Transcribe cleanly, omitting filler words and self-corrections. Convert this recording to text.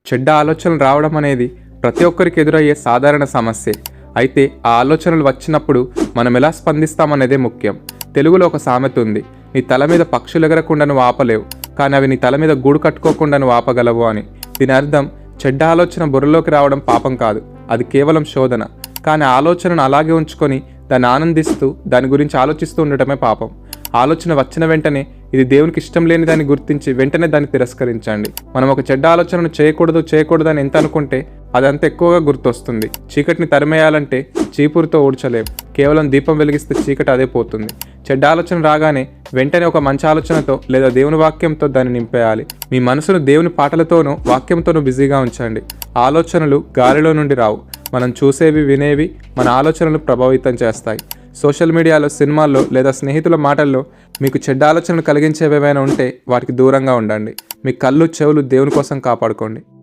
చెడ్డ ఆలోచనలు రావడం అనేది ప్రతి ఒక్కరికి ఎదురయ్యే సాధారణ సమస్యే. అయితే ఆ ఆలోచనలు వచ్చినప్పుడు మనం ఎలా స్పందిస్తామనేదే ముఖ్యం. తెలుగులో ఒక సామెత ఉంది, నీ తల మీద పక్షులు ఎగరకుండా నువ్వు ఆపలేవు, కానీ అవి నీ తల మీద గూడు కట్టుకోకుండా నువ్వు ఆపగలవు అని. దీని అర్థం, చెడ్డ ఆలోచన బుర్రలోకి రావడం పాపం కాదు, అది కేవలం శోధన. కానీ ఆలోచనను అలాగే ఉంచుకొని దాన్ని ఆనందిస్తూ దాని గురించి ఆలోచిస్తూ ఉండటమే పాపం. ఆలోచన వచ్చిన వెంటనే ఇది దేవునికి ఇష్టం లేని దాన్ని గుర్తించి వెంటనే దాన్ని తిరస్కరించండి. మనం ఒక చెడ్డ ఆలోచనను చేయకూడదు అని ఎంత అనుకుంటే అదంత ఎక్కువగా గుర్తొస్తుంది. చీకటిని తరిమేయాలంటే చీపురుతో ఊడ్చలేం, కేవలం దీపం వెలిగిస్తే చీకటి అదే పోతుంది. చెడ్డ ఆలోచన రాగానే వెంటనే ఒక మంచి ఆలోచనతో లేదా దేవుని వాక్యంతో దాన్ని నింపేయాలి. మీ మనసును దేవుని పాటలతోనూ వాక్యంతోనూ బిజీగా ఉంచండి. ఆలోచనలు గాలిలో నుండి రావు, మనం చూసేవి వినేవి మన ఆలోచనలు ప్రభావితం చేస్తాయి. సోషల్ మీడియాలో, సినిమాల్లో లేదా స్నేహితుల మాటల్లో మీకు చెడ్డ ఆలోచనలు కలిగించేవేమైనా ఉంటే వాటికి దూరంగా ఉండండి. మీ కళ్ళు చెవులు దేవుని కోసం కాపాడుకోండి.